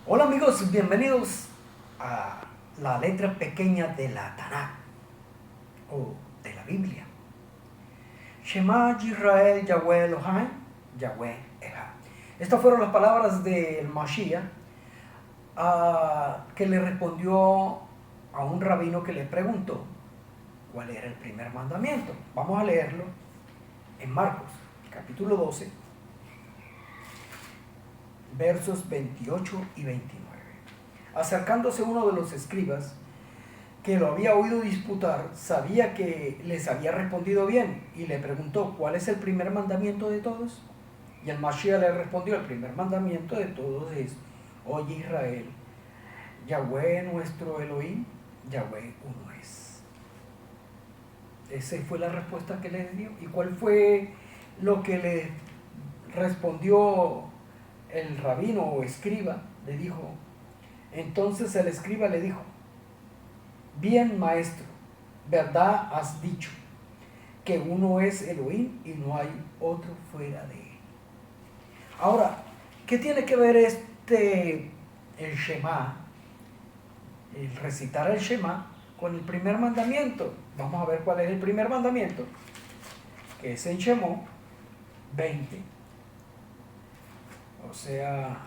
Hola amigos, bienvenidos a la letra pequeña de la Tanakh o de la Biblia. Shema Yisrael Yahweh Elohim, Yahweh Echad. Estas fueron las palabras del Mashiach que le respondió a un rabino que le preguntó cuál era el primer mandamiento. Vamos a leerlo en Marcos, capítulo 12, versos 28 y 29. Acercándose uno de los escribas, que lo había oído disputar, sabía que les había respondido bien y le preguntó: ¿cuál es el primer mandamiento de todos? Y el Mashiach le respondió: el primer mandamiento de todos es: oye Israel, Yahweh nuestro Elohim, Yahweh uno es. Esa fue la respuesta que le dio. ¿Y cuál fue lo que le respondió el rabino o escriba? Le dijo, entonces el escriba le dijo: bien, maestro, verdad has dicho, que uno es Elohim y no hay otro fuera de él. Ahora, ¿qué tiene que ver el Shema, el recitar el Shema, con el primer mandamiento? Vamos a ver cuál es el primer mandamiento, que es en Shemot 20. O sea,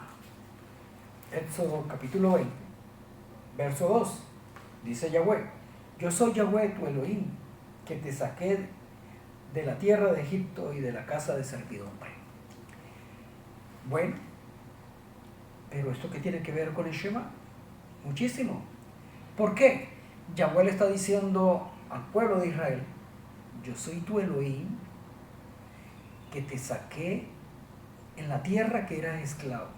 Éxodo capítulo 20, verso 2. Dice Yahweh: yo soy Yahweh tu Elohim, que te saqué de la tierra de Egipto y de la casa de servidumbre. Bueno, pero ¿esto qué tiene que ver con el Shema? Muchísimo. ¿Por qué? Yahweh le está diciendo al pueblo de Israel: yo soy tu Elohim, que te saqué en la tierra que eras esclavo,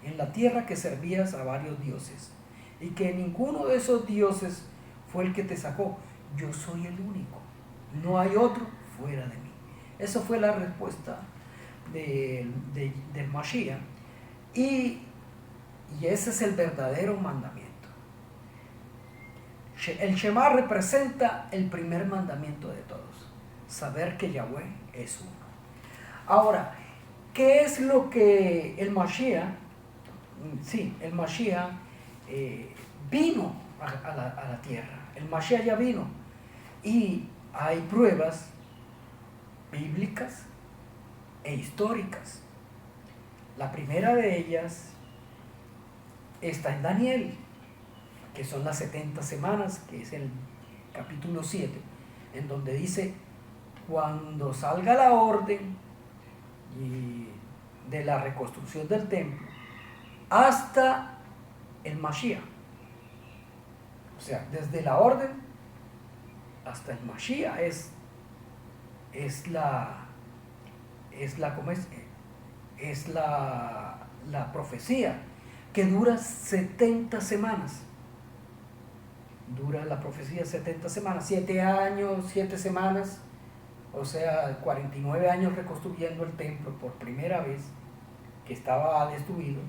en la tierra que servías a varios dioses, y que ninguno de esos dioses fue el que te sacó. Yo soy el único, no hay otro fuera de mí. Esa fue la respuesta del Mashiach, y ese es el verdadero mandamiento. El Shema representa el primer mandamiento de todos: saber que Yahweh es uno. Ahora, ¿qué es lo que el Mashiach? Sí, el Mashiach vino a la tierra. El Mashiach ya vino. Y hay pruebas bíblicas e históricas. La primera de ellas está en Daniel, que son las 70 semanas, que es el capítulo 7, en donde dice: cuando salga la orden de la reconstrucción del templo hasta el Mashiach. O sea, desde la orden hasta el Mashiach es la profecía, que dura 70 semanas. Dura la profecía 70 semanas, 7 años, 7 semanas, o sea, 49 años reconstruyendo el templo por primera vez, que estaba destruido.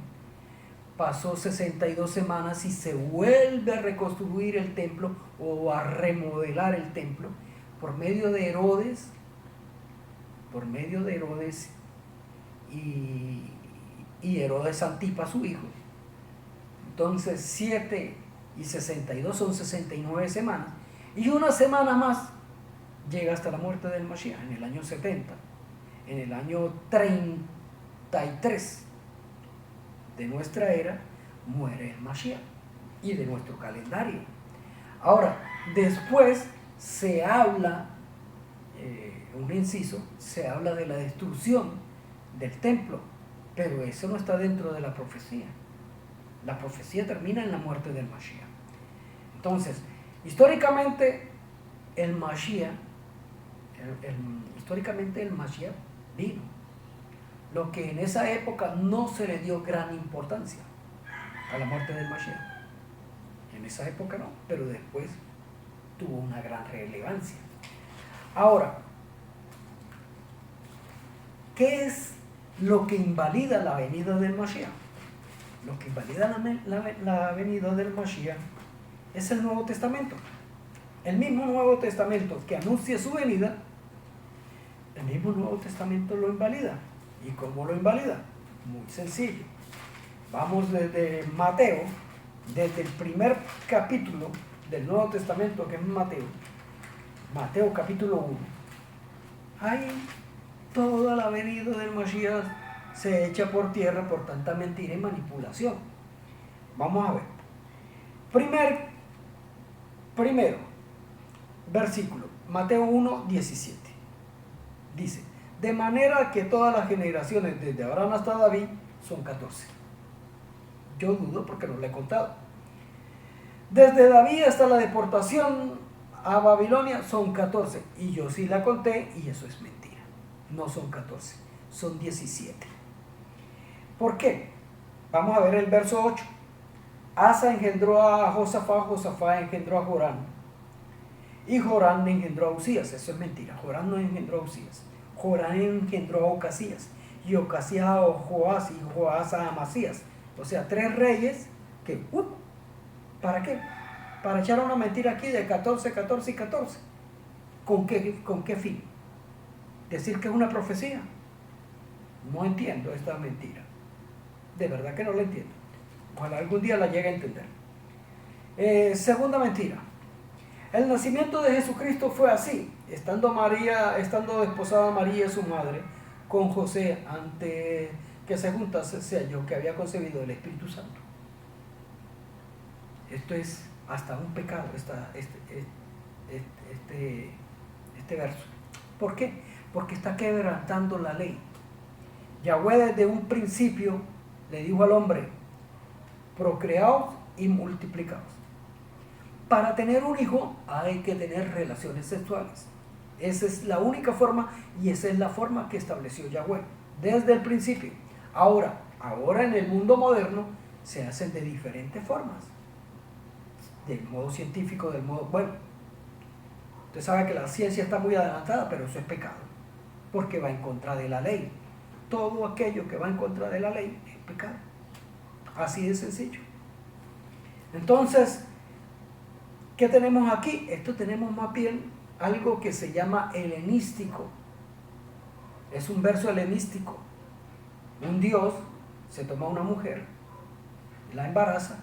Pasó 62 semanas y se vuelve a reconstruir el templo o a remodelar el templo por medio de Herodes, y Herodes Antipas, su hijo. Entonces 7 y 62 son 69 semanas, y una semana más llega hasta la muerte del Mashiach en el año 70. En el año 33 de nuestra era muere el Mashiach y de nuestro calendario. Ahora, después se habla, un inciso, se habla de la destrucción del templo, pero eso no está dentro de la profecía. La profecía termina en la muerte del Mashiach. Entonces, históricamente el Mashiach vino. Lo que en esa época no se le dio gran importancia a la muerte del Mashiach. En esa época no, pero después tuvo una gran relevancia. Ahora, ¿qué es lo que invalida la venida del Mashiach? Lo que invalida la venida del Mashiach es el Nuevo Testamento. El mismo Nuevo Testamento que anuncia su venida, el mismo Nuevo Testamento lo invalida. ¿Y cómo lo invalida? Muy sencillo. Vamos desde Mateo, desde el primer capítulo del Nuevo Testamento, que es Mateo, Mateo capítulo 1. Ahí toda la venida del Mashiach se echa por tierra por tanta mentira y manipulación. Vamos a ver. Primero, versículo, Mateo 1, 17. Dice, de manera que todas las generaciones desde Abraham hasta David son 14. Yo dudo porque no lo he contado. Desde David hasta la deportación a Babilonia son 14. Y yo sí la conté y eso es mentira. No son 14, son 17. ¿Por qué? Vamos a ver el verso 8. Asa engendró a Josafat, Josafat engendró a Jorán. Y Jorán engendró a Usías. Eso es mentira. Jorán no engendró a Usías. Jorán engendró a Ocasías. Y Ocasías a Joás y Joás a Amasías. O sea, 3 reyes que, ¿para qué? Para echar una mentira aquí de 14, 14 y 14. ¿Con qué fin? ¿Decir que es una profecía? No entiendo esta mentira. De verdad que no la entiendo. Ojalá algún día la llegue a entender. Segunda mentira. El nacimiento de Jesucristo fue así. Estando desposada María, su madre, con José, antes que se juntase, se halló que había concebido el Espíritu Santo. Esto es hasta un pecado, este verso. ¿Por qué? Porque está quebrantando la ley. Yahweh desde un principio le dijo al hombre, procreaos y multiplicaos. Para tener un hijo hay que tener relaciones sexuales. Esa es la única forma y esa es la forma que estableció Yahweh desde el principio. Ahora en el mundo moderno se hacen de diferentes formas. Del modo científico, del modo... Bueno, usted sabe que la ciencia está muy adelantada, pero eso es pecado, porque va en contra de la ley. Todo aquello que va en contra de la ley es pecado. Así de sencillo. Entonces, ¿qué tenemos aquí? Esto tenemos más bien algo que se llama helenístico. Es un verso helenístico. Un dios se toma una mujer, la embaraza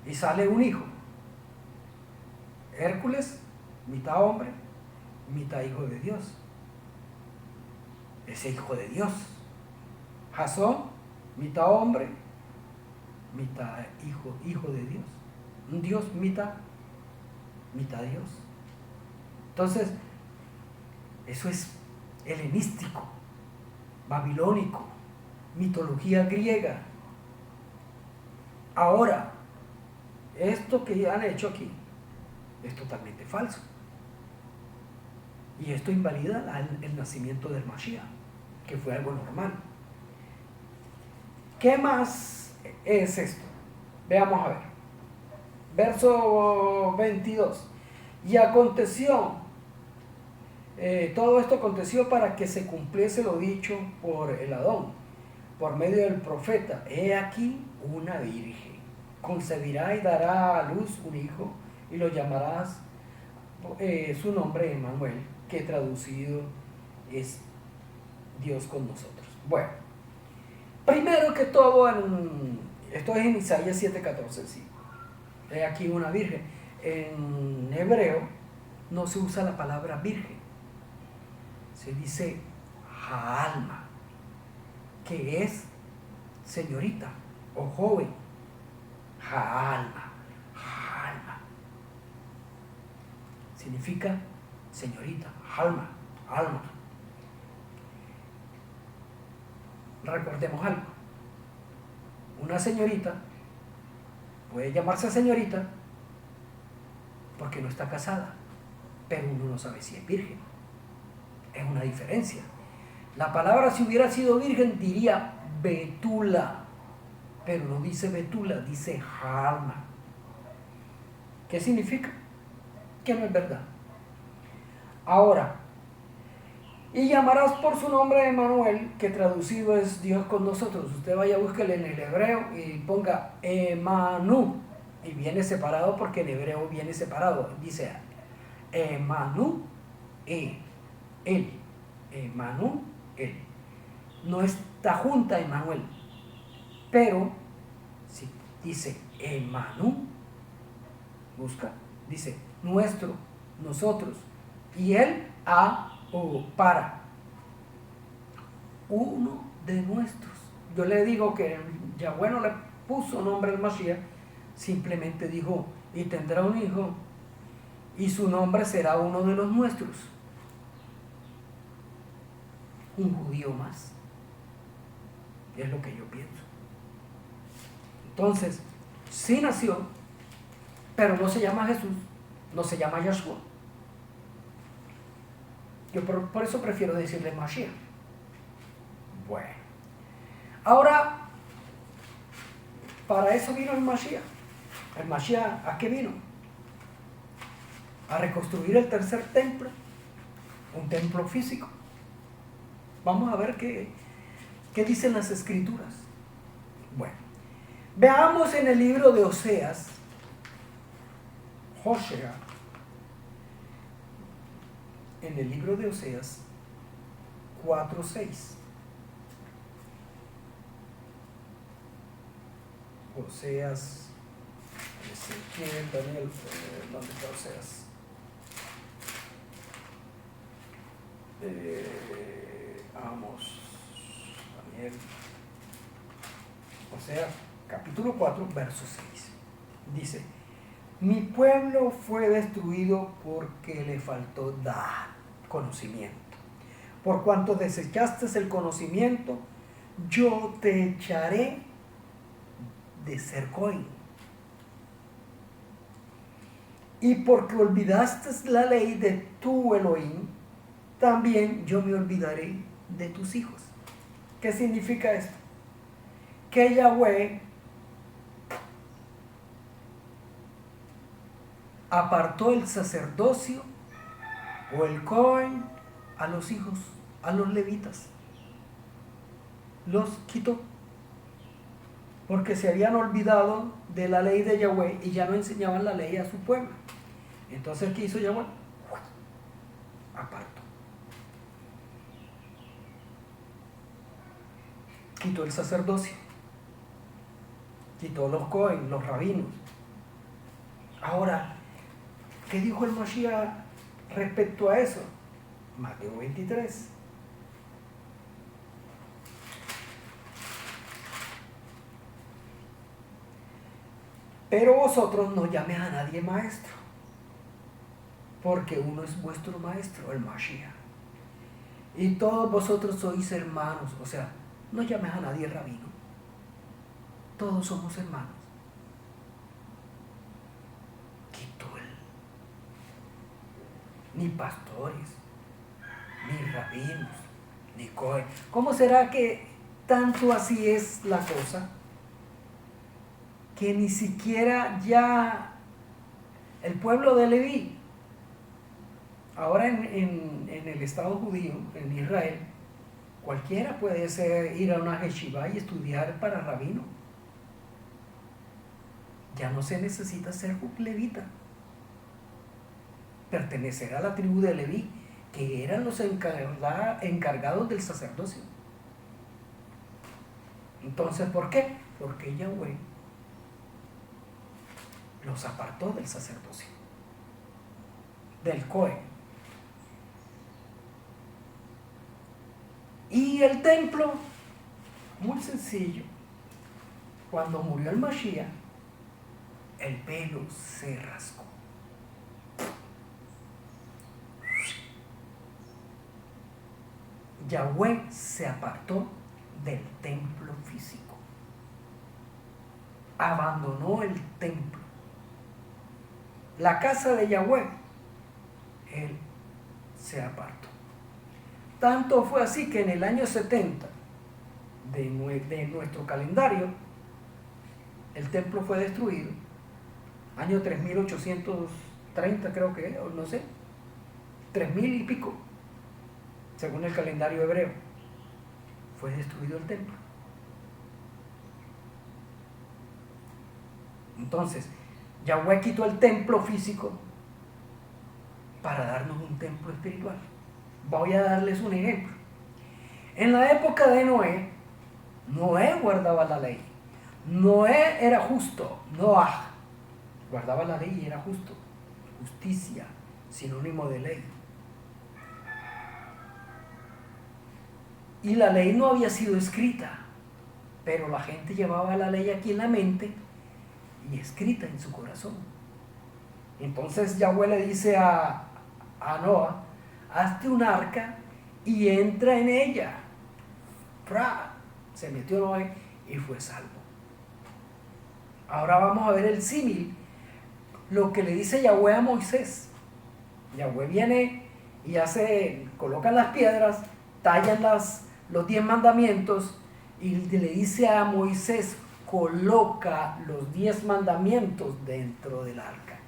y sale un hijo. Hércules, mitad hombre, mitad hijo de Dios. Ese hijo de Dios. Jasón, mitad hombre, mitad hijo de Dios. Un Dios mitad Dios. Entonces, eso es helenístico, babilónico, mitología griega. Ahora, esto que han hecho aquí es totalmente falso. Y esto invalida el nacimiento del Mashiach, que fue algo normal. ¿Qué más es esto? Veamos a ver. Verso 22. Y aconteció, todo esto aconteció para que se cumpliese lo dicho por el Adón, por medio del profeta. He aquí una virgen, concebirá y dará a luz un hijo, y lo llamarás su nombre Emmanuel, que traducido es Dios con nosotros. Bueno, primero que todo, esto es en Isaías 7:14, sí. He aquí una virgen. En hebreo no se usa la palabra virgen, se dice Haalma, que es señorita o joven. Haalma significa señorita, alma. Recordemos algo. Una señorita puede llamarse señorita porque no está casada, pero uno no sabe si es virgen. Es una diferencia. La palabra, si hubiera sido virgen, diría betula, pero no dice betula, dice alma. ¿Qué significa? Que no es verdad. Ahora, y llamarás por su nombre Emmanuel, que traducido es Dios con nosotros. Usted vaya a buscarle en el hebreo y ponga Emanu, y viene separado porque en hebreo viene separado. Dice Emanu, él. Emanu, él. No está junta Emmanuel. Pero, si dice Emmanú, busca, dice nuestro, nosotros, y él a o para, uno de nuestros. Yo le digo que Yahweh no le puso nombre al Mashiach, simplemente dijo, y tendrá un hijo, y su nombre será uno de los nuestros. Un judío más. Es lo que yo pienso. Entonces, sí nació, pero no se llama Jesús, no se llama Yahshua. Yo por eso prefiero decirle Mashiach. Bueno, ahora, para eso vino el Mashiach. ¿El Mashiach a qué vino? A reconstruir el tercer templo, un templo físico. Vamos a ver qué dicen las escrituras. Bueno, veamos en el libro de Oseas, Hosea, en el libro de Oseas 4:6. Oseas, Ezequiel, Daniel, ¿dónde está Oseas? Amos, Daniel, Oseas, capítulo 4, verso 6. Dice, mi pueblo fue destruido porque le faltó conocimiento. Por cuanto desechaste el conocimiento, yo te echaré de Cercoín. Y porque olvidaste la ley de tu Elohim, también yo me olvidaré de tus hijos. ¿Qué significa esto? Que Yahweh apartó el sacerdocio o el Cohen a los hijos, a los levitas. Los quitó porque se habían olvidado de la ley de Yahweh y ya no enseñaban la ley a su pueblo. Entonces, ¿qué hizo Yahweh? Apartó. Quitó el sacerdocio, quitó los Cohen, los rabinos. Ahora, ¿qué dijo el Mashiach respecto a eso? Mateo 23. Pero vosotros no llaméis a nadie maestro, porque uno es vuestro maestro, el Mashiach. Y todos vosotros sois hermanos, o sea, no llames a nadie rabino. Todos somos hermanos. Quitó ni pastores, ni rabinos, ni cohen. ¿Cómo será que tanto así es la cosa? Que ni siquiera ya el pueblo de Leví, ahora en el Estado judío, en Israel, cualquiera puede ir a una yeshiva y estudiar para rabino. Ya no se necesita ser levita, pertenecer a la tribu de Leví, que eran los encargados del sacerdocio. Entonces, ¿por qué? Porque Yahweh los apartó del sacerdocio, del Cohen. Y el templo, muy sencillo, cuando murió el Mashiach, el velo se rasgó. Yahweh se apartó del templo físico, abandonó el templo, la casa de Yahweh, él se apartó. Tanto fue así que en el año 70 de nuestro calendario, el templo fue destruido, año 3830 creo que, o no sé, 3000 y pico, según el calendario hebreo, fue destruido el templo. Entonces, Yahweh quitó el templo físico para darnos un templo espiritual. Voy a darles un ejemplo. En la época de Noé, Noé guardaba la ley. Noé era justo, Noah guardaba la ley y era justo. Justicia, sinónimo de ley. Y la ley no había sido escrita, pero la gente llevaba la ley aquí en la mente y escrita en su corazón. Entonces Yahweh le dice a Noah, hazte un arca y entra en ella. ¡Pra! Se metió Noé y fue salvo. Ahora vamos a ver el símil, lo que le dice Yahweh a Moisés. Yahweh viene y colocan las piedras, tallan los 10 mandamientos y le dice a Moisés, coloca los 10 mandamientos dentro del arca.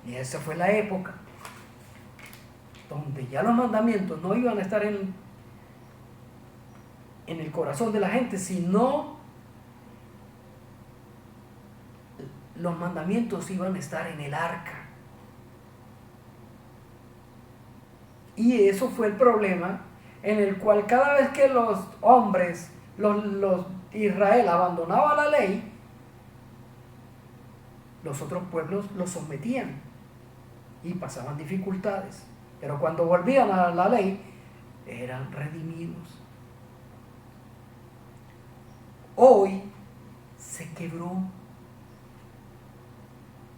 Y esa fue la época donde ya los mandamientos no iban a estar en el corazón de la gente, sino los mandamientos iban a estar en el arca. Y eso fue el problema en el cual cada vez que los hombres, los Israel abandonaba la ley, los otros pueblos los sometían y pasaban dificultades. Pero cuando volvían a la ley, eran redimidos. Hoy se quebró.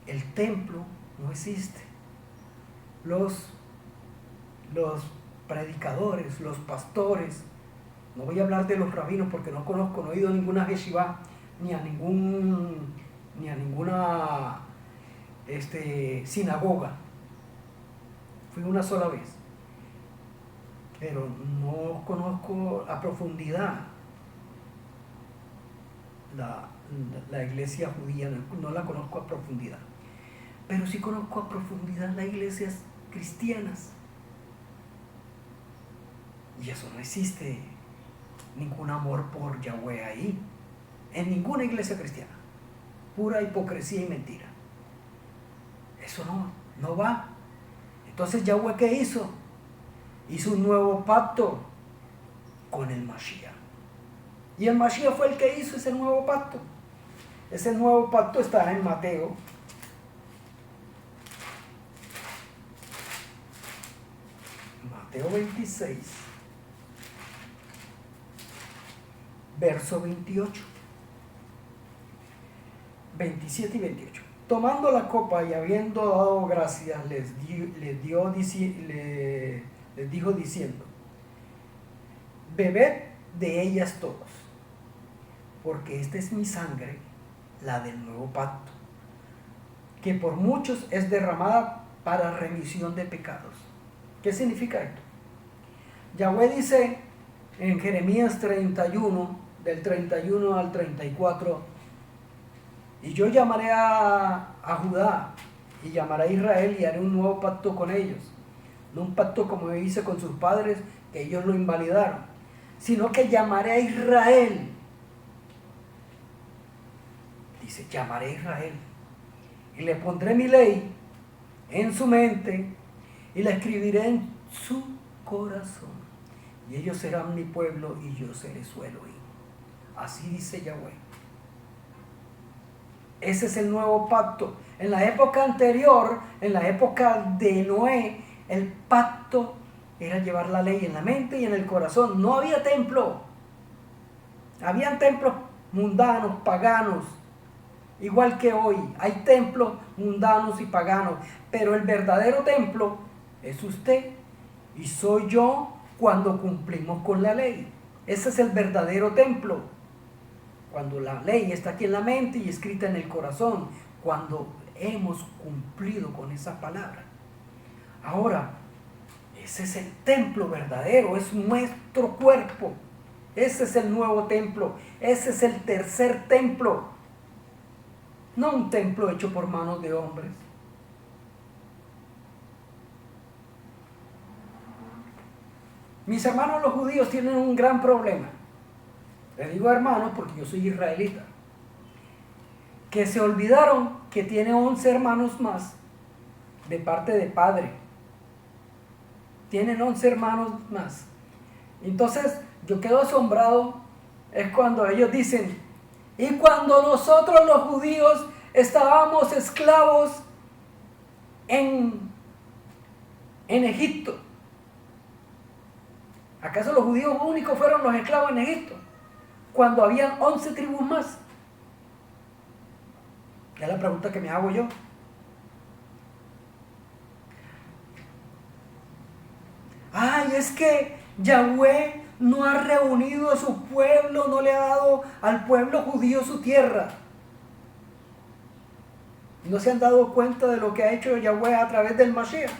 El templo no existe. Los predicadores, los pastores, no voy a hablar de los rabinos porque no conozco, no he ido a ninguna yeshiva, ni a ninguna sinagoga. Fui una sola vez, pero no conozco a profundidad la iglesia judía, no la conozco a profundidad, pero sí conozco a profundidad las iglesias cristianas. Y eso no existe ningún amor por Yahweh ahí, en ninguna iglesia cristiana. Pura hipocresía y mentira. Eso no va. Entonces Yahweh, ¿qué hizo? Hizo un nuevo pacto con el Mashiach. Y el Mashiach fue el que hizo ese nuevo pacto. Ese nuevo pacto está en Mateo. Mateo 26. Verso 28, 27 y 28. Tomando la copa y habiendo dado gracias, les dijo diciendo, bebed de ellas todos, porque esta es mi sangre, la del nuevo pacto, que por muchos es derramada para remisión de pecados. ¿Qué significa esto? Yahweh dice en Jeremías 31, del 31 al 34, y yo llamaré a Judá y llamaré a Israel y haré un nuevo pacto con ellos, no un pacto como hice con sus padres, que ellos lo invalidaron, sino que llamaré a Israel. Dice, llamaré a Israel y le pondré mi ley en su mente y la escribiré en su corazón, y ellos serán mi pueblo y yo seré su Elohim. Así dice Yahweh. Ese es el nuevo pacto. En la época anterior, en la época de Noé, el pacto era llevar la ley en la mente y en el corazón. No había templo. Habían templos mundanos, paganos, igual que hoy. Hay templos mundanos y paganos, pero el verdadero templo es usted y soy yo cuando cumplimos con la ley. Ese es el verdadero templo. Cuando la ley está aquí en la mente y escrita en el corazón, cuando hemos cumplido con esa palabra. Ahora, ese es el templo verdadero, es nuestro cuerpo. Ese es el nuevo templo, ese es el tercer templo. No un templo hecho por manos de hombres. Mis hermanos los judíos tienen un gran problema. Les digo hermanos porque yo soy israelita. Que se olvidaron que tiene 11 hermanos más de parte de padre. Tienen 11 hermanos más. Entonces yo quedo asombrado es cuando ellos dicen, y cuando nosotros los judíos estábamos esclavos en Egipto. ¿Acaso los judíos únicos fueron los esclavos en Egipto? Cuando habían 11 tribus más. Es la pregunta que me hago yo. Ay, es que Yahweh no ha reunido a su pueblo, no le ha dado al pueblo judío su tierra. ¿No se han dado cuenta de lo que ha hecho Yahweh a través del Mashiach?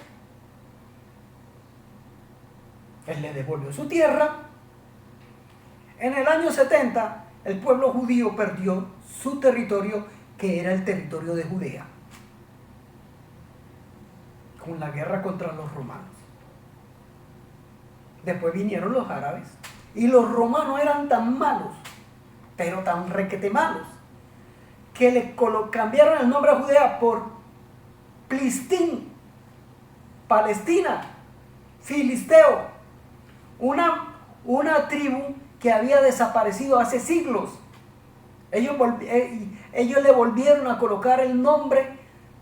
Él le devolvió su tierra. En el año 70, el pueblo judío perdió su territorio, que era el territorio de Judea, con la guerra contra los romanos. Después vinieron los árabes, y los romanos eran tan malos, pero tan requete malos, que le cambiaron el nombre a Judea por Plistín, Palestina, Filisteo, una tribu que había desaparecido hace siglos. Ellos le volvieron a colocar el nombre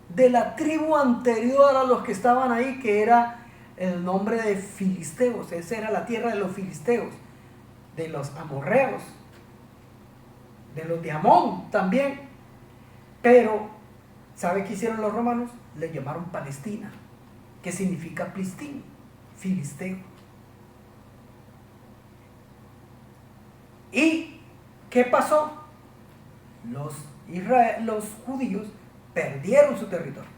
de la tribu anterior a los que estaban ahí, que era el nombre de filisteos. Esa era la tierra de los filisteos, de los amorreos, de los de Amón también. Pero, ¿sabe qué hicieron los romanos? Le llamaron Palestina, que significa Plistín, filisteo. ¿Y qué pasó? Los judíos perdieron su territorio.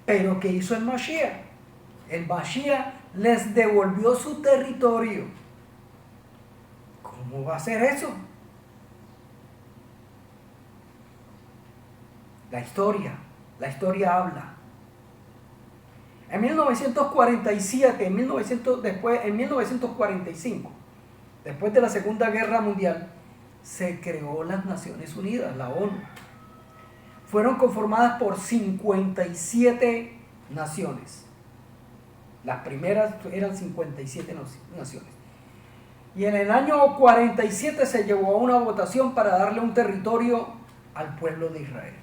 Pero ¿qué hizo el Mashiach? El Mashiach les devolvió su territorio. ¿Cómo va a ser eso? La historia habla. En 1947, en 1945, después de la Segunda Guerra Mundial, se creó las Naciones Unidas, la ONU. Fueron conformadas por 57 naciones. Las primeras eran 57 naciones. Y en el año 47 se llevó a una votación para darle un territorio al pueblo de Israel.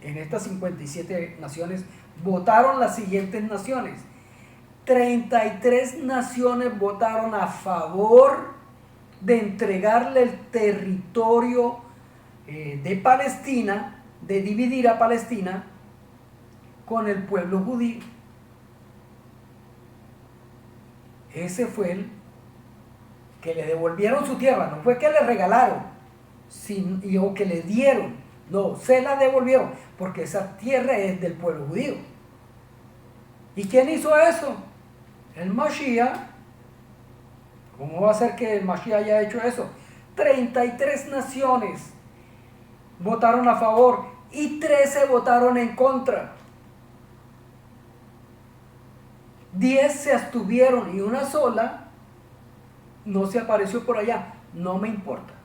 En estas 57 naciones votaron las siguientes naciones. 33 naciones votaron a favor de entregarle el territorio de Palestina, de dividir a Palestina con el pueblo judío. Ese fue el que le devolvieron su tierra. No fue que le regalaron o que le dieron. No, se la devolvieron, porque esa tierra es del pueblo judío. ¿Y quién hizo eso? El Mashiach. ¿Cómo va a ser que el Mashiach haya hecho eso? 33 naciones votaron a favor y 13 votaron en contra. 10 se abstuvieron y una sola no se apareció por allá. No me importa.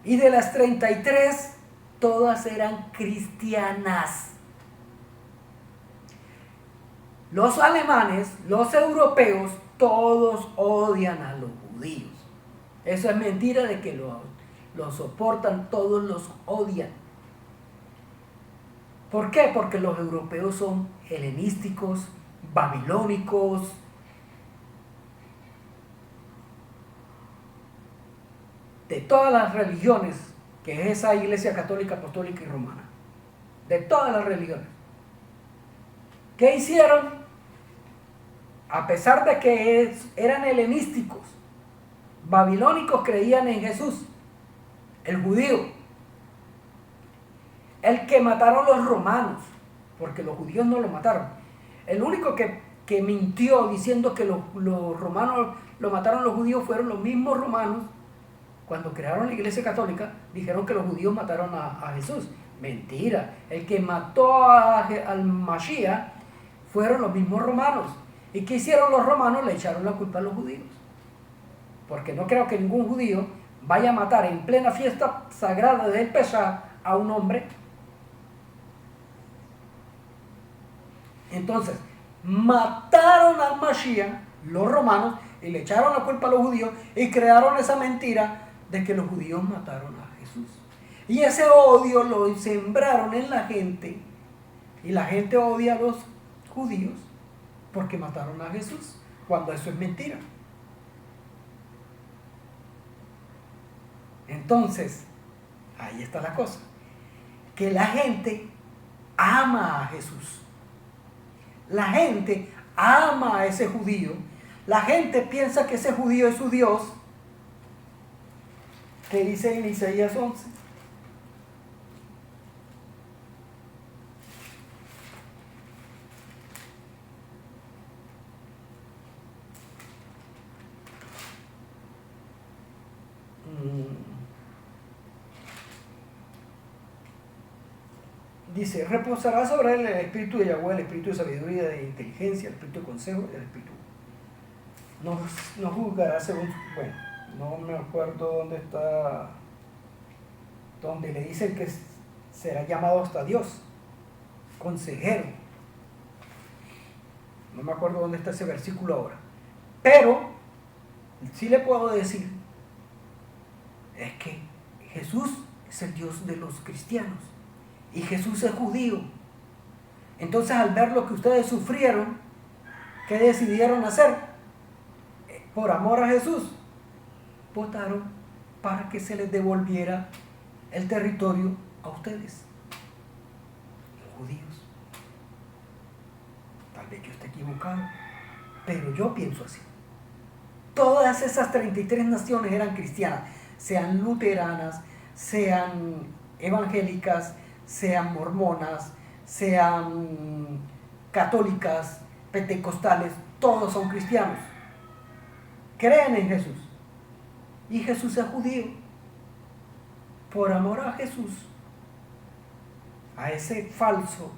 Y de las 33, todas eran cristianas. Los alemanes, los europeos, todos odian a los judíos. Eso es mentira de que los soportan, todos los odian. ¿Por qué? Porque los europeos son helenísticos, babilónicos, de todas las religiones, que es esa Iglesia Católica, Apostólica y Romana. De todas las religiones. ¿Qué hicieron? A pesar de que eran helenísticos, babilónicos, creían en Jesús, el judío, el que mataron los romanos, porque los judíos no lo mataron. El único que mintió diciendo que los romanos lo mataron los judíos fueron los mismos romanos. Cuando crearon la Iglesia Católica, dijeron que los judíos mataron a Jesús. Mentira. El que mató al Mashiach fueron los mismos romanos. ¿Y qué hicieron los romanos? Le echaron la culpa a los judíos. Porque no creo que ningún judío vaya a matar en plena fiesta sagrada del Pesaj a un hombre. Entonces, mataron al Mashiach, los romanos, y le echaron la culpa a los judíos y crearon esa mentira de que los judíos mataron a Jesús. Y ese odio lo sembraron en la gente, y la gente odia a los judíos porque mataron a Jesús, cuando eso es mentira. Entonces, ahí está la cosa, que la gente ama a Jesús. La gente ama a ese judío. La gente piensa que ese judío es su Dios. ¿Qué dice en Isaías 11? Dice, reposará sobre él el espíritu de Yahweh, el espíritu de sabiduría, de inteligencia, el espíritu de consejo y el espíritu. No juzgará según, bueno, no me acuerdo dónde está, donde le dice que será llamado hasta Dios, consejero. No me acuerdo dónde está ese versículo ahora. Pero, sí le puedo decir, es que Jesús es el Dios de los cristianos. Y Jesús es judío. Entonces, al ver lo que ustedes sufrieron, ¿qué decidieron hacer? Por amor a Jesús, votaron para que se les devolviera el territorio a ustedes, los judíos. Tal vez yo esté equivocado, pero yo pienso así. Todas esas 33 naciones eran cristianas, sean luteranas, sean evangélicas, sean mormonas, sean católicas, pentecostales, todos son cristianos. Creen en Jesús. Y Jesús es judío. Por amor a Jesús, a ese falso.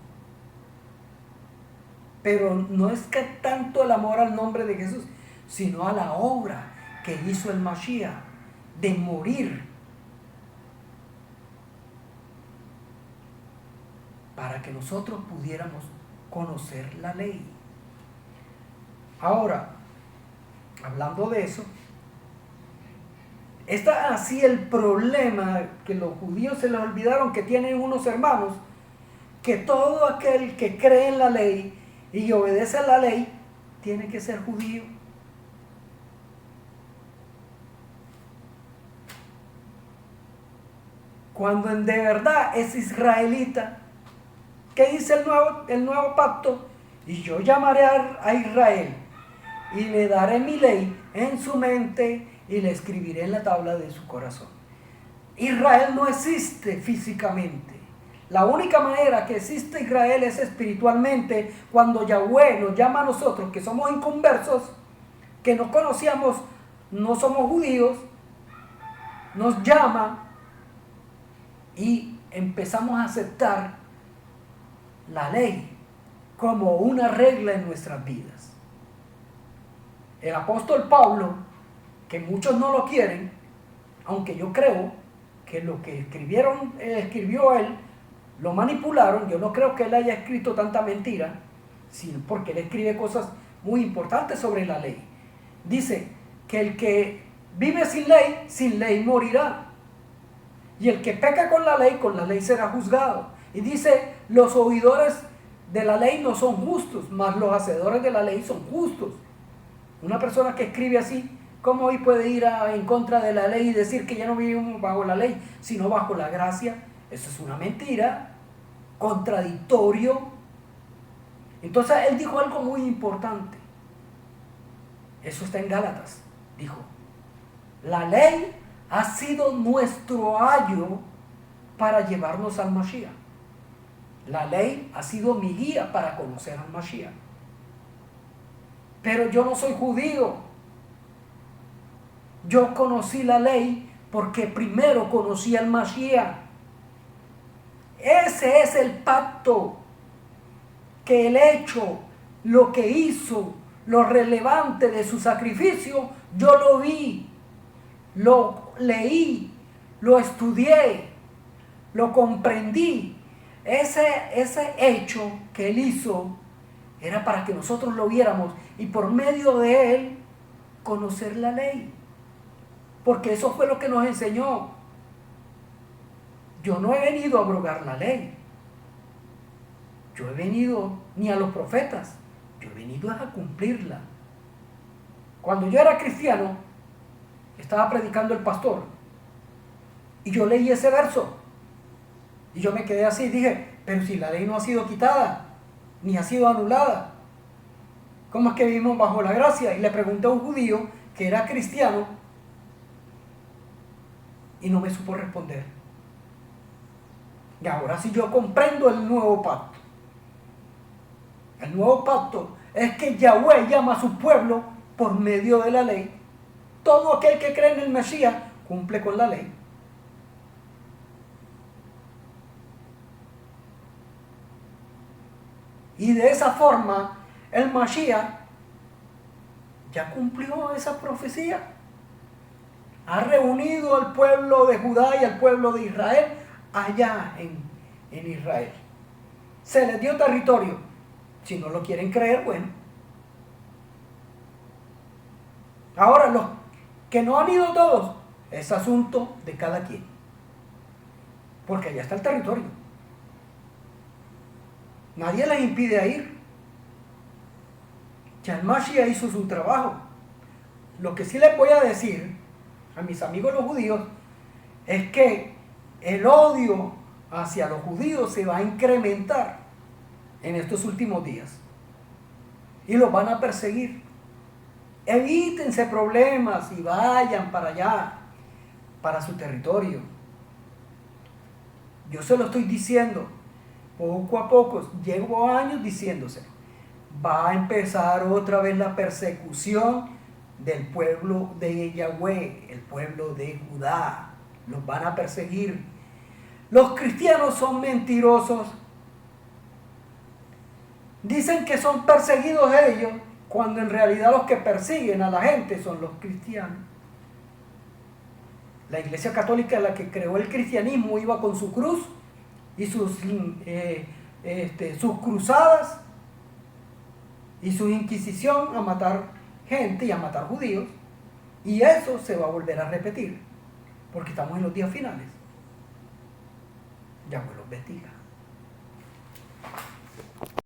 Pero no es que tanto el amor al nombre de Jesús, sino a la obra que hizo el Mashiach de morir para que nosotros pudiéramos conocer la ley. Ahora, hablando de eso, está así el problema que los judíos se les olvidaron que tienen unos hermanos, que todo aquel que cree en la ley y obedece a la ley tiene que ser judío. Cuando de verdad es israelita. ¿Qué dice el nuevo pacto? Y yo llamaré a Israel y le daré mi ley en su mente y le escribiré en la tabla de su corazón. Israel no existe físicamente. La única manera que existe Israel es espiritualmente, cuando Yahweh nos llama a nosotros, que somos inconversos, que no conocíamos, no somos judíos, nos llama y empezamos a aceptar la ley como una regla en nuestras vidas. El apóstol Pablo, que muchos no lo quieren, aunque yo creo que lo que escribió él, lo manipularon. Yo no creo que él haya escrito tanta mentira, sino porque él escribe cosas muy importantes sobre la ley. Dice que el que vive sin ley morirá. Y el que peca con la ley será juzgado. Y dice, los oidores de la ley no son justos, mas los hacedores de la ley son justos. Una persona que escribe así, ¿cómo hoy puede ir en contra de la ley y decir que ya no vivimos bajo la ley, sino bajo la gracia? Eso es una mentira, contradictorio. Entonces él dijo algo muy importante. Eso está en Gálatas. Dijo, la ley ha sido nuestro ayo para llevarnos al Mashiach. La ley ha sido mi guía para conocer al Mashiach. Pero yo no soy judío. Yo conocí la ley porque primero conocí al Mashiach. Ese es el pacto, que el hecho, lo que hizo, lo relevante de su sacrificio, yo lo vi, lo leí, lo estudié, lo comprendí. Ese hecho que él hizo era para que nosotros lo viéramos y por medio de él conocer la ley, porque eso fue lo que nos enseñó. Yo no he venido a abrogar la ley. Yo he venido ni a los profetas, yo he venido a cumplirla. Cuando yo era cristiano, estaba predicando el pastor y yo leí ese verso y yo me quedé así, dije, pero si la ley no ha sido quitada, ni ha sido anulada, ¿cómo es que vivimos bajo la gracia? Y le pregunté a un judío que era cristiano y no me supo responder. Y ahora sí yo comprendo el nuevo pacto. El nuevo pacto es que Yahweh llama a su pueblo por medio de la ley. Todo aquel que cree en el Mesías cumple con la ley. Y de esa forma el Mashiach ya cumplió esa profecía. Ha reunido al pueblo de Judá y al pueblo de Israel allá en Israel. Se les dio territorio. Si no lo quieren creer, bueno. Ahora, los que no han ido todos, es asunto de cada quien. Porque allá está el territorio. Nadie les impide ir. Ya el Mashiach hizo su trabajo. Lo que sí les voy a decir a mis amigos los judíos es que el odio hacia los judíos se va a incrementar en estos últimos días y los van a perseguir. Evítense problemas y vayan para allá, para su territorio. Yo se lo estoy diciendo poco a poco, llevo años diciéndose, va a empezar otra vez la persecución del pueblo de Yahweh, el pueblo de Judá. Los van a perseguir. Los cristianos son mentirosos. Dicen que son perseguidos ellos, cuando en realidad los que persiguen a la gente son los cristianos. La Iglesia Católica, la que creó el cristianismo, iba con su cruz y sus cruzadas y su inquisición a matar gente y a matar judíos, y eso se va a volver a repetir porque estamos en los días finales. Yahweh los bendiga.